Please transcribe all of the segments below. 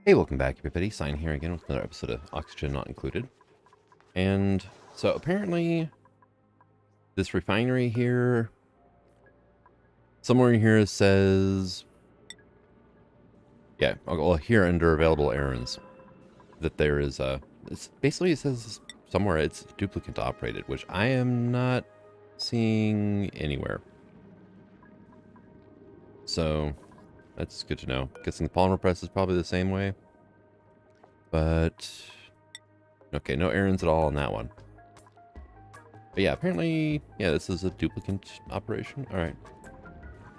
Hey, welcome back, everybody. Sign here again with another episode of Oxygen Not Included. And so apparently, this refinery here, somewhere in here says, yeah, well, here under available errands, that there is it's basically it says somewhere it's duplicate operated, which I am not seeing anywhere. So that's good to know. Guessing the polymer press is probably the same way, but okay, no errands at all on that one. But yeah, apparently, yeah, this is a duplicate operation. All right.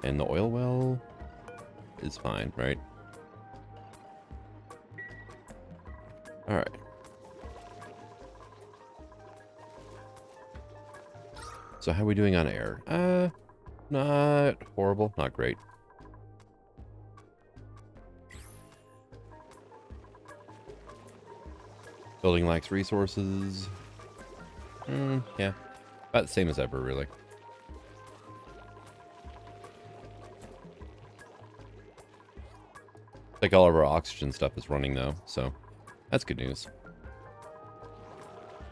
And the oil well is fine, right? All right. So how are we doing on air? Not horrible, not great. Building lacks resources. Yeah, about the same as ever, really. Like all of our oxygen stuff is running though, so that's good news.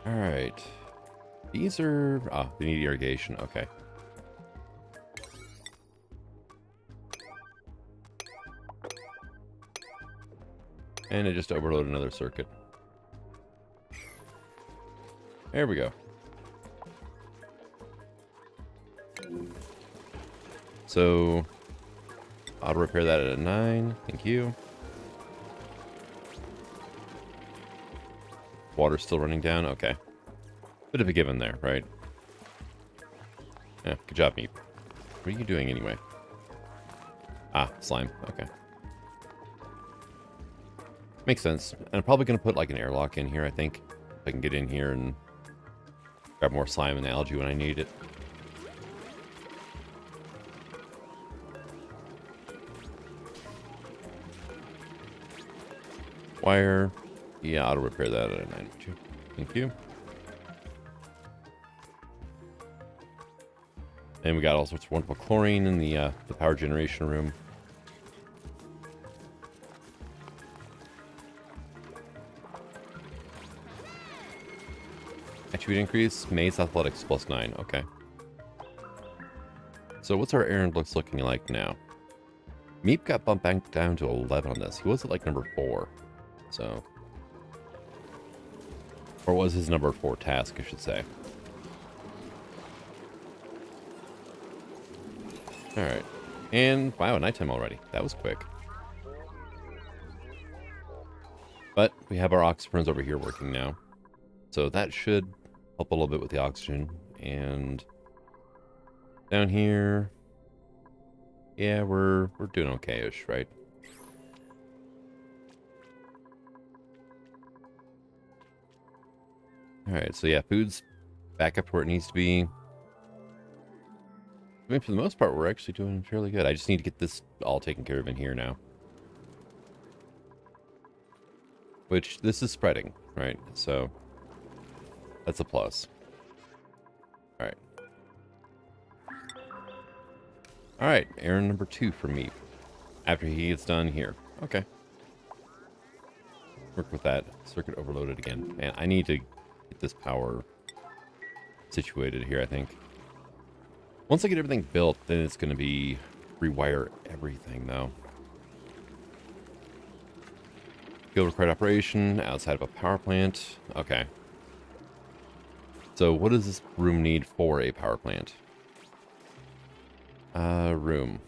All right. These are... Oh, they need irrigation. Okay. And it just overloaded another circuit. There we go. So, I'll repair that at a 9. Thank you. Water's still running down. Okay. Bit of a given there, right? Yeah, good job, Meep. What are you doing anyway? Ah, slime. Okay. Makes sense. And I'm probably going to put like an airlock in here, I think. If I can get in here and grab more slime and algae when I need it. Wire. Yeah, auto repair that at a 92. Thank you. And we got all sorts of wonderful chlorine in the power generation room. Attribute increase, Maze Athletics +9. Okay. So what's our errand looks looking like now? Meep got bumped back down to 11 on this. He was at like number 4. So... Or was his number 4 task, I should say. Alright. And, wow, nighttime already. That was quick. But we have our oxyprons over here working now. So that should help a little bit with the oxygen. And down here... Yeah, we're doing okay-ish, right? Alright, so yeah, food's back up to where it needs to be. I mean, for the most part, we're actually doing fairly good. I just need to get this all taken care of in here now. Which, this is spreading, right? So, that's a plus. Alright. Alright, errand number 2 for me. After he gets done here. Okay. Work with that. Circuit overloaded again. Man, I need to get this power situated here, I think. Once I get everything built, then it's going to be rewire everything, though. Field required operation outside of a power plant. Okay. So what does this room need for a power plant? Room.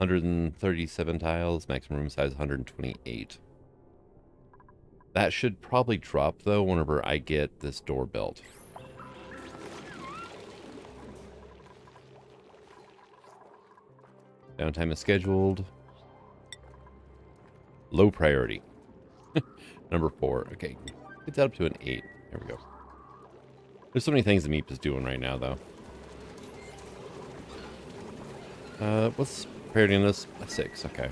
$137 tiles, maximum room size 128. That should probably drop, though, whenever I get this door built. Downtime is scheduled. Low priority. Number 4. Okay, get that up to an 8. There we go. There's so many things the Meep is doing right now, though. What's priority on this? A 6, okay.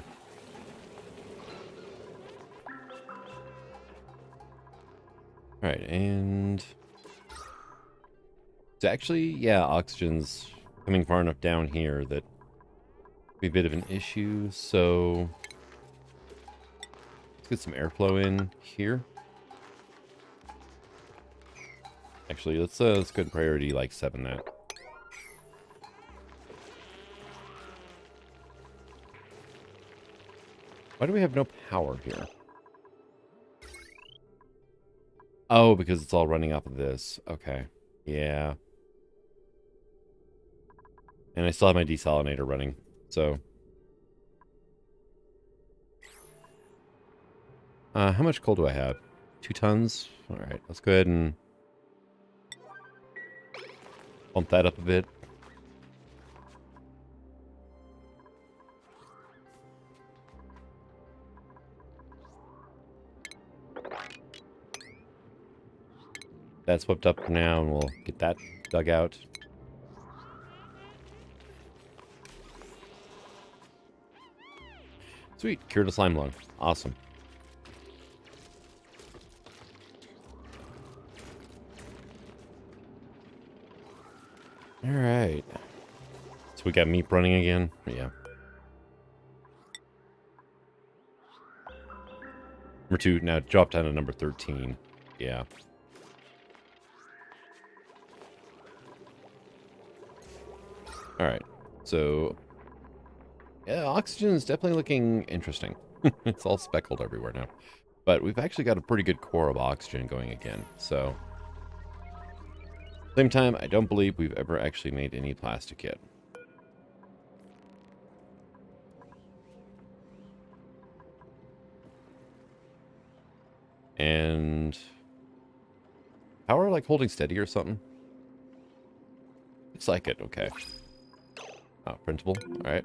Alright, and... So actually, yeah, oxygen's coming far enough down here that be a bit of an issue. So let's get some airflow in here. Actually, let's go ahead priority like 7 that. Why do we have no power here? Oh, because it's all running off of this. Okay. Yeah. And I still have my desalinator running, so. How much coal do I have? 2 tons? Alright, let's go ahead and bump that up a bit. That's whipped up for now, and we'll get that dug out. Sweet, cured a slime lung. Awesome. Alright. So we got meat running again? Yeah. Number 2, now drop down to number 13. Yeah. Alright. So, yeah, oxygen is definitely looking interesting. It's all speckled everywhere now. But we've actually got a pretty good core of oxygen going again, so. Same time, I don't believe we've ever actually made any plastic yet. And power like holding steady or something? Looks like it, okay. Oh, printable, alright.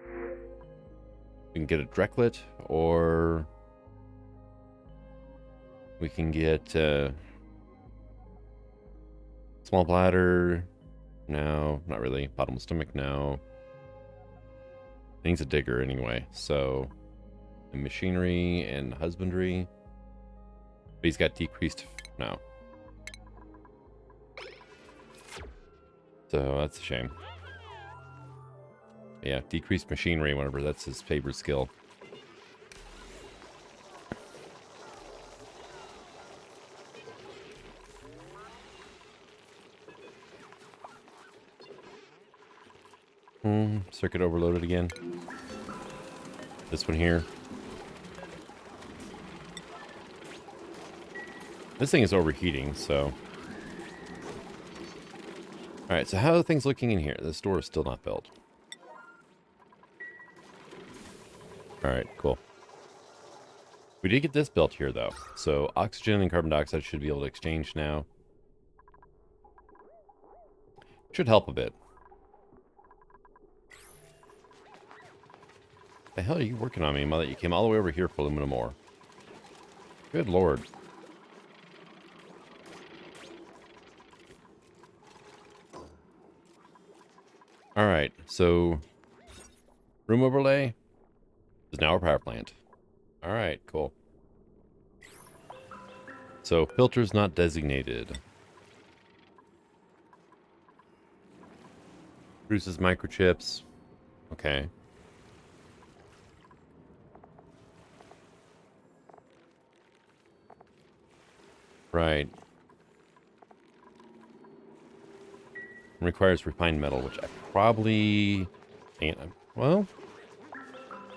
We can get a Drecklet, or we can get small bladder. No, not really. Bottomless stomach, no. It needs a digger anyway, so machinery and husbandry. But he's got decreased, no. So that's a shame. Yeah, decreased machinery, whatever. That's his favorite skill. Circuit overloaded again. This one here. This thing is overheating, so. Alright, so how are things looking in here? This door is still not built. Alright, cool. We did get this built here, though. So oxygen and carbon dioxide should be able to exchange now. Should help a bit. The hell are you working on me, mother? You came all the way over here for aluminum ore. Good lord. Alright, so room overlay is now our power plant. Alright, cool. So filters not designated. Produces microchips. Okay. Right. Requires refined metal, which I probably can't. Well,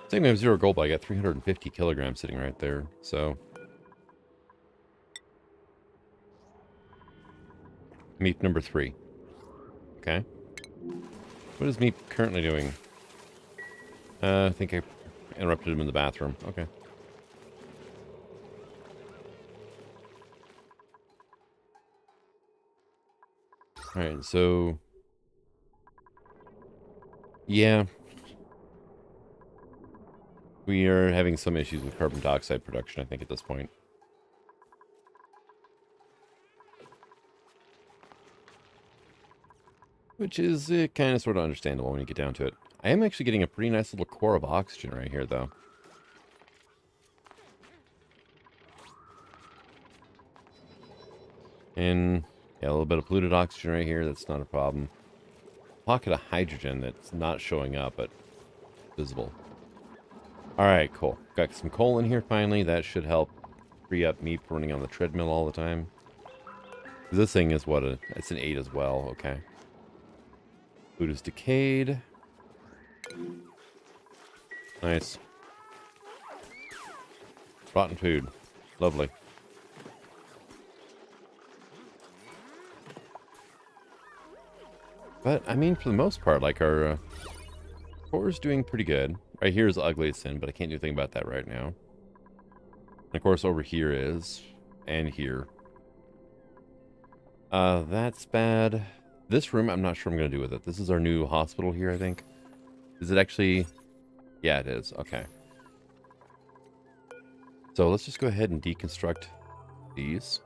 saying we have 0 gold, but I got 350 kilograms sitting right there, so. Meep number 3. Okay. What is Meep currently doing? I think I interrupted him in the bathroom. Okay. Alright, so. Yeah. We are having some issues with carbon dioxide production, I think, at this point. Which is kind of sort of understandable when you get down to it. I am actually getting a pretty nice little core of oxygen right here, though. And Yeah, a little bit of polluted oxygen right here. That's not a problem. Pocket of hydrogen that's not showing up, but visible. Alright, cool. Got some coal in here finally. That should help free up me from running on the treadmill all the time. This thing is what? It's an 8 as well. Okay. Food is decayed. Nice. Rotten food. Lovely. But, I mean, for the most part, like, our core is doing pretty good. Right here is the ugliest sin, but I can't do anything about that right now. And of course, over here is, and here. That's bad. This room, I'm not sure what I'm going to do with it. This is our new hospital here, I think. Is it actually... Yeah, it is. Okay. So let's just go ahead and deconstruct these.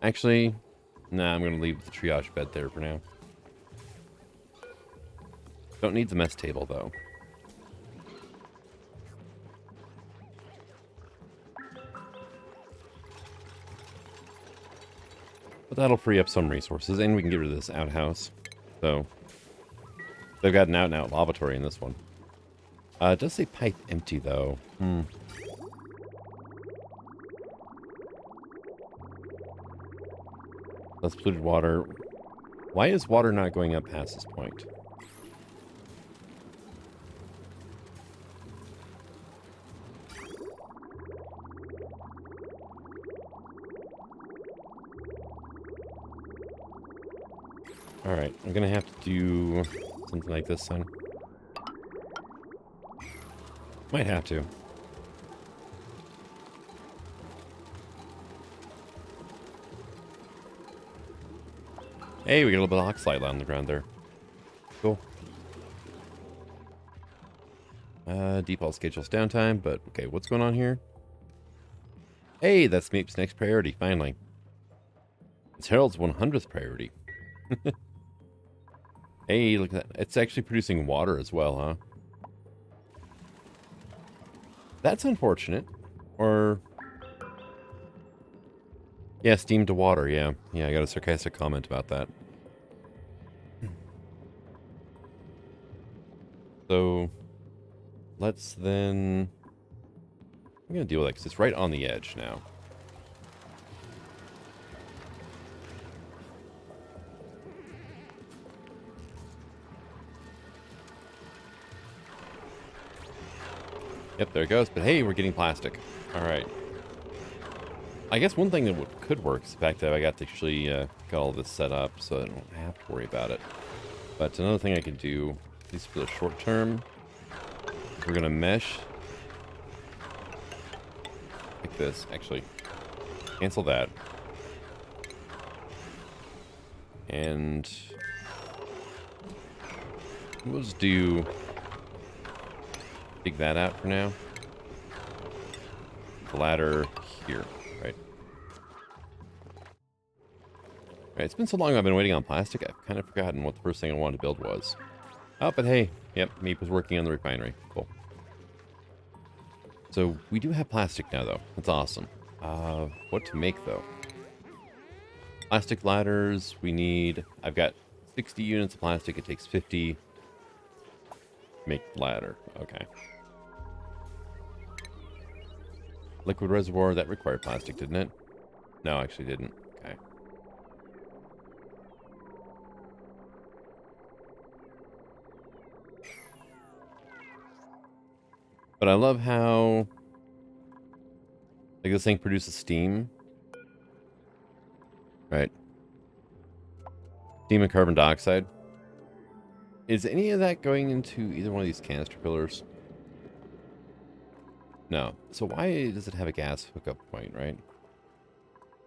Actually, nah, I'm going to leave the triage bed there for now. Don't need the mess table, though. But that'll free up some resources, and we can get rid of this outhouse. So, they've got an out-and-out lavatory in this one. It does say pipe empty, though. Less polluted water. Why is water not going up past this point? Alright, I'm gonna have to do something like this then. Might have to. Hey, we got a little bit of oxide on the ground there. Cool. Default schedules downtime, but okay, what's going on here? Hey, that's Meep's next priority, finally. It's Harold's 100th priority. Hey, look at that. It's actually producing water as well, huh? That's unfortunate. Or... Yeah, steam to water, yeah. Yeah, I got a sarcastic comment about that. So, let's then... I'm going to deal with that because it's right on the edge now. Yep, there it goes. But hey, we're getting plastic. Alright. I guess one thing that could work is the fact that I got to actually got all this set up so I don't have to worry about it. But another thing I can do, at least for the short term, we're going to mesh like this. Actually, cancel that. And we'll just do... dig that out for now. The ladder here, right? Alright, it's been so long I've been waiting on plastic, I've kind of forgotten what the first thing I wanted to build was. Oh, but hey, yep, Meep was working on the refinery. Cool. So, we do have plastic now, though. That's awesome. What to make, though? Plastic ladders, we need... I've got 60 units of plastic, it takes 50. Make ladder, okay. Liquid reservoir, that required plastic, didn't it? No, actually didn't. Okay. But I love how... like, this thing produces steam. Right. Steam and carbon dioxide. Is any of that going into either one of these canister pillars? No. So why does it have a gas hookup point, right?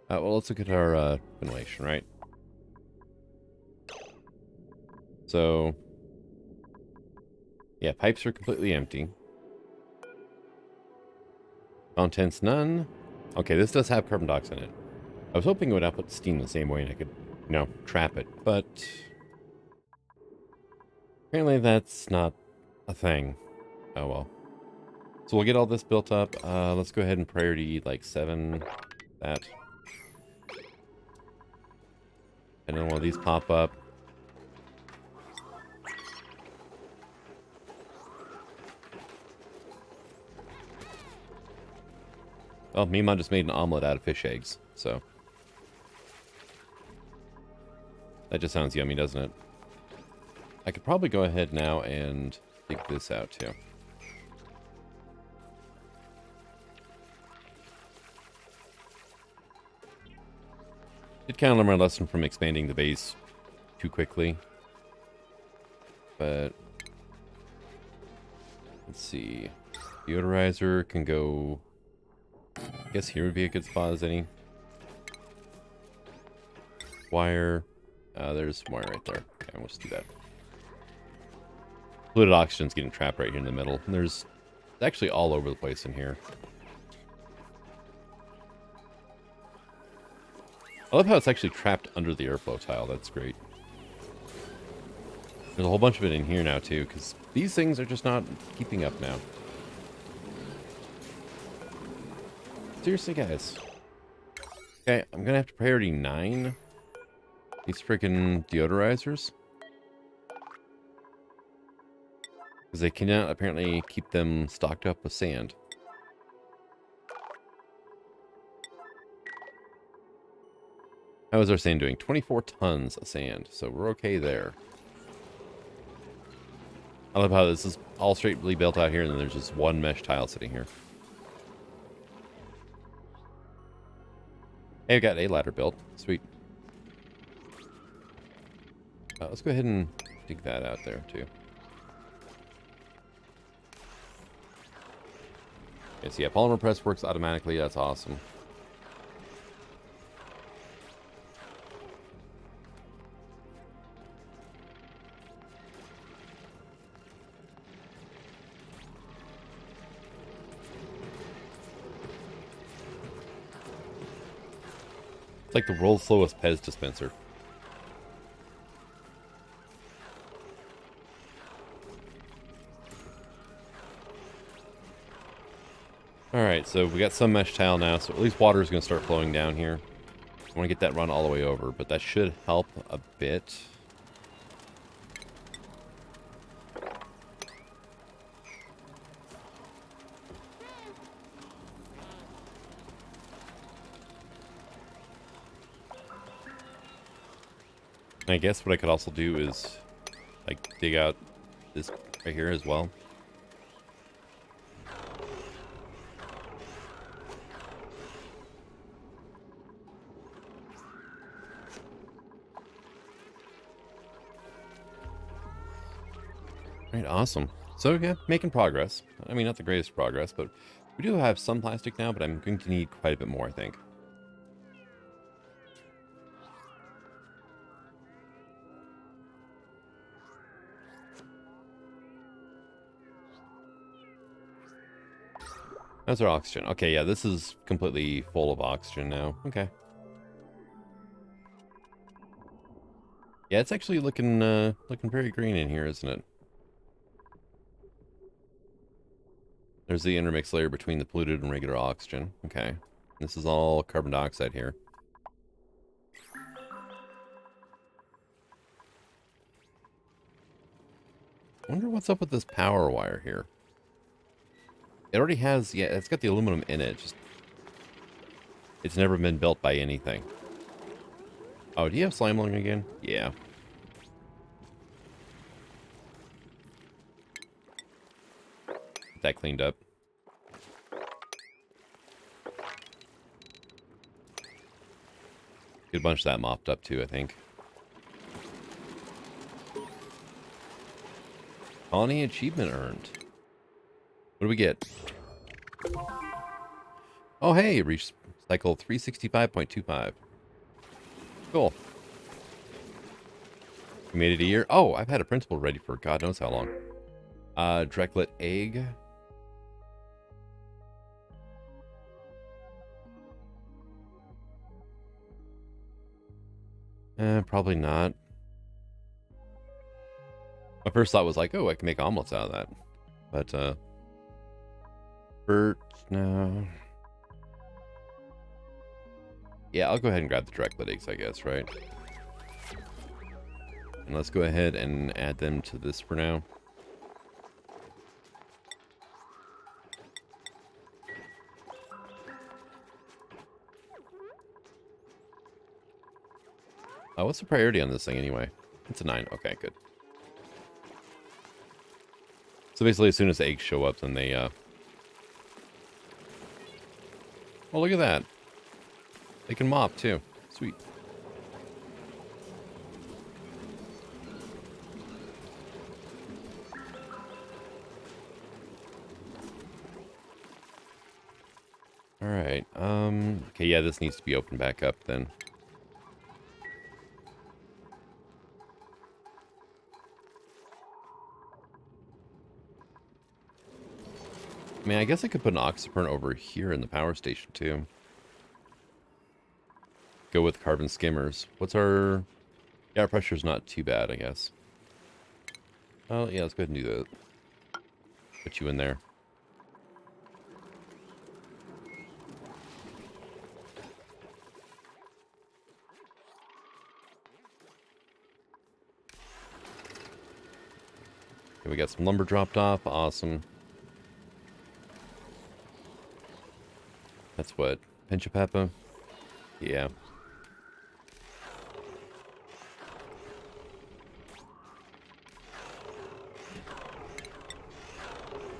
Well, let's look at our ventilation, right? So, yeah, pipes are completely empty. Contents none. Okay, this does have carbon dioxide in it. I was hoping it would output steam the same way and I could, you know, trap it, but apparently that's not a thing. Oh well. So we'll get all this built up. Let's go ahead and priority like 7 that. And then one of these pop up. Well, Mima just made an omelet out of fish eggs, so. That just sounds yummy, doesn't it? I could probably go ahead now and dig this out, too. Did kind of learn my lesson from expanding the base too quickly. But let's see. Deodorizer can go. I guess here would be a good spot as any. Wire. There's wire right there. Okay, we'll just do that. Polluted oxygen's getting trapped right here in the middle. And there's actually all over the place in here. I love how it's actually trapped under the airflow tile. That's great. There's a whole bunch of it in here now, too, because these things are just not keeping up now. Seriously, guys. Okay, I'm going to have to priority 9 these freaking deodorizers. Because they cannot apparently keep them stocked up with sand. How is our sand doing? 24 tons of sand, so we're okay there. I love how this is all straightly built out here, and then there's just one mesh tile sitting here. Hey, we got a ladder built. Sweet. Let's go ahead and dig that out there, too. Okay, so yeah, polymer press works automatically. That's awesome. It's like the world's slowest Pez dispenser. Alright, so we got some mesh tile now, so at least water is going to start flowing down here. I want to get that run all the way over, but that should help a bit. And I guess what I could also do is, like, dig out this right here as well. Right, awesome. So, yeah, making progress. I mean, not the greatest progress, but we do have some plastic now, but I'm going to need quite a bit more, I think. How's our oxygen? Okay, yeah, this is completely full of oxygen now. Okay. Yeah, it's actually looking very green in here, isn't it? There's the intermix layer between the polluted and regular oxygen. Okay. This is all carbon dioxide here. I wonder what's up with this power wire here. It already has, yeah, it's got the aluminum in it. Just, it's never been built by anything. Oh, do you have slime lung again? Yeah. Get that cleaned up. Good bunch of that mopped up too, I think. Colony achievement earned. What do we get? Oh, hey, reached cycle 365.25. Cool. We made it a year. Oh, I've had a principal ready for God knows how long. Dreklet egg. Probably not. My first thought was like, oh, I can make omelets out of that. But, Bert, no. Yeah, I'll go ahead and grab the direct eggs, I guess, right? And let's go ahead and add them to this for now. Oh, what's the priority on this thing anyway? It's a 9. Okay, good. So basically, as soon as the eggs show up, then they, Oh, look at that. They can mop, too. Sweet. Alright, okay, yeah, this needs to be opened back up, then. I mean, I guess I could put an oxypern over here in the power station, too. Go with carbon skimmers. What's our... Yeah, our pressure's not too bad, I guess. Oh, yeah, let's go ahead and do that. Put you in there. Okay, we got some lumber dropped off. Awesome. That's what? Pinch of pepper? Yeah.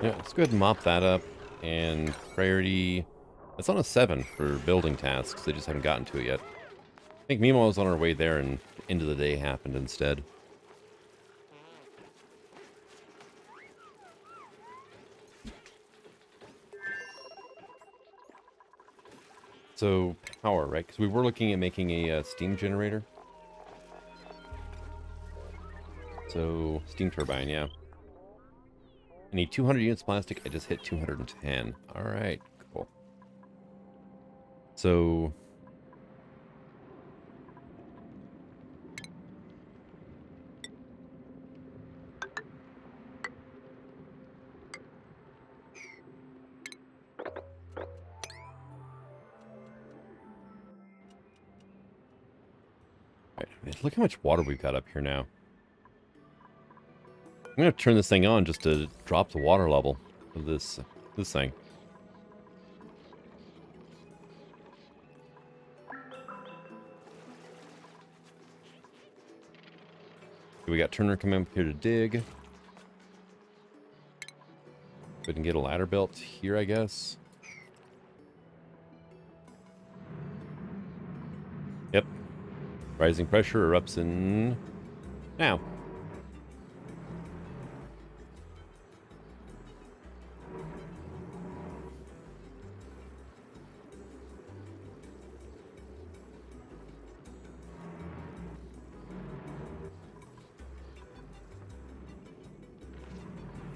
Yeah, let's go ahead and mop that up. And priority... It's on a 7 for building tasks. They just haven't gotten to it yet. I think Mimo was on our way there and end of the day happened instead. So, power, right? Because we were looking at making a steam generator. So, steam turbine, yeah. I need 200 units plastic. I just hit 210. Alright, cool. So... Look how much water we've got up here now. I'm going to turn this thing on just to drop the water level of this thing. We got Turner coming up here to dig. We can get a ladder built here, I guess. Yep. Rising pressure erupts in... now.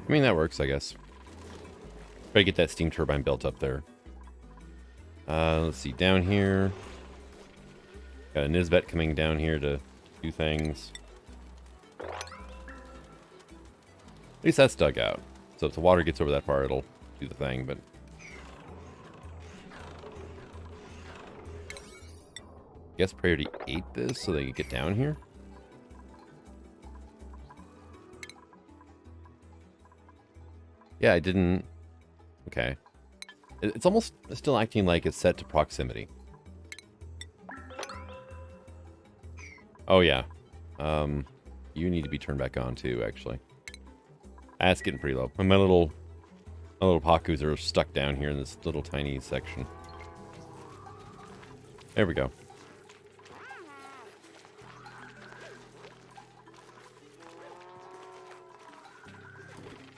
I mean, that works, I guess. Try to get that steam turbine built up there. Let's see, down here. Got a Nisbet coming down here to do things. At least that's dug out. So if the water gets over that far, it'll do the thing, but... I guess priority 8 this so they can get down here? Yeah, I didn't... Okay. It's almost still acting like it's set to proximity. Oh, yeah. You need to be turned back on, too, actually. That's getting pretty low. My little Pakus are stuck down here in this little tiny section. There we go.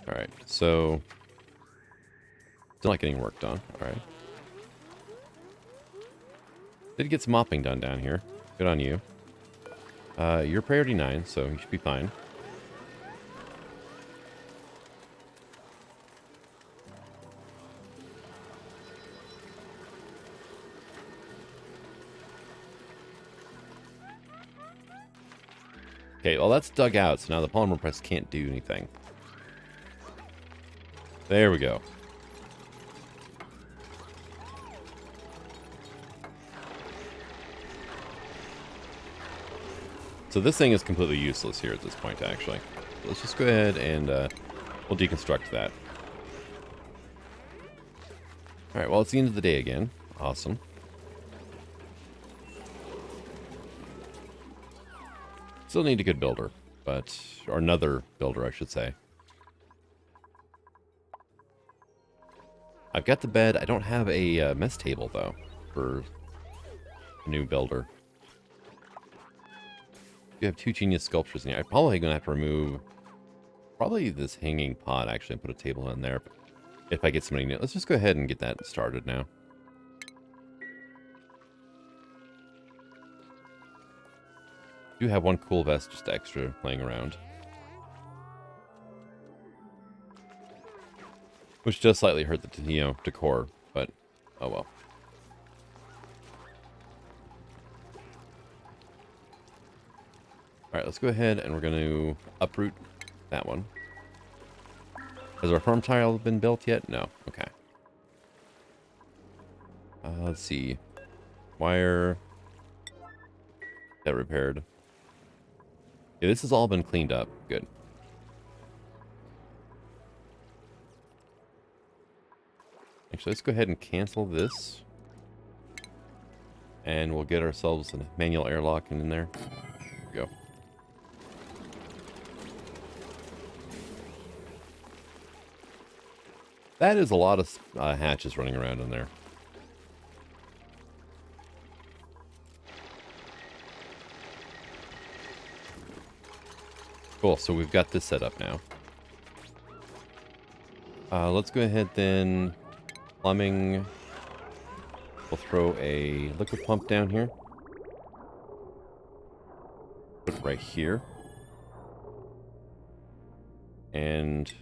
Alright, so... Still not getting work done. Alright. Did get some mopping done down here. Good on you. You're priority 9, so you should be fine. Okay, well that's dug out, so now the polymer press can't do anything. There we go. So this thing is completely useless here at this point, actually. Let's just go ahead and we'll deconstruct that. Alright, well, it's the end of the day again. Awesome. Still need a good builder, but... or another builder, I should say. I've got the bed. I don't have a mess table, though, for a new builder. You have 2 genius sculptures in here. I'm probably going to have to remove probably this hanging pot, actually, and put a table in there. If I get somebody new. Let's just go ahead and get that started now. I do have one cool vest just extra laying around. Which does slightly hurt the, decor, but oh well. Alright, let's go ahead and we're going to uproot that one. Has our farm tile been built yet? No. Okay. Let's see. Wire. That repaired. Yeah, this has all been cleaned up. Good. Actually, let's go ahead and cancel this. And we'll get ourselves a manual airlock in there. There we go. That is a lot of hatches running around in there. Cool, so we've got this set up now. Let's go ahead then. Plumbing. We'll throw a liquid pump down here. Put it right here. And...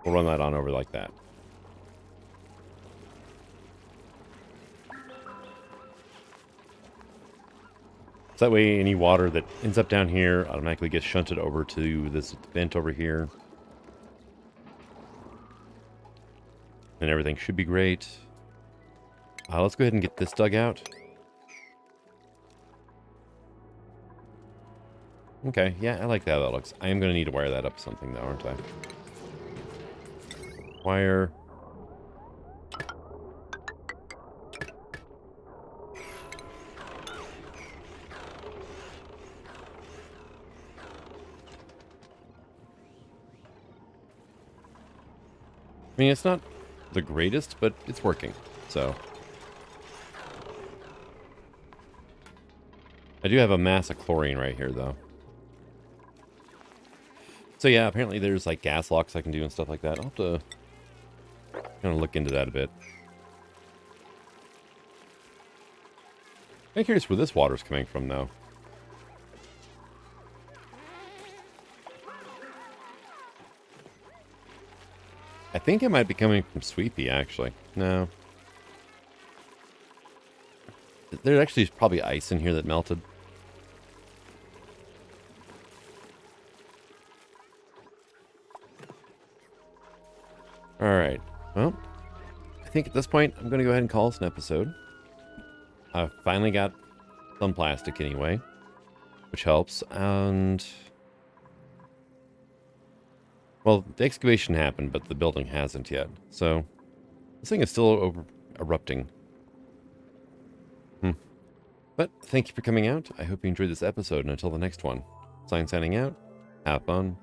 we'll run that on over like that. So that way any water that ends up down here automatically gets shunted over to this vent over here. And everything should be great. Let's go ahead and get this dug out. Okay, yeah, I like how that looks. I am going to need to wire that up something though, aren't I? Wire. I mean, it's not the greatest, but it's working, so. I do have a mass of chlorine right here, though. So yeah, apparently there's like gas locks I can do and stuff like that. I'll have to kind of look into that a bit. I'm curious where this water's coming from, though. I think it might be coming from Sweepy, actually. No. There actually is probably ice in here that melted. Alright. Well, I think at this point, I'm going to go ahead and call this an episode. I've finally got some plastic anyway, which helps. And... well, the excavation happened, but the building hasn't yet. So, this thing is still erupting. But thank you for coming out. I hope you enjoyed this episode, and until the next one, signing out. Have fun.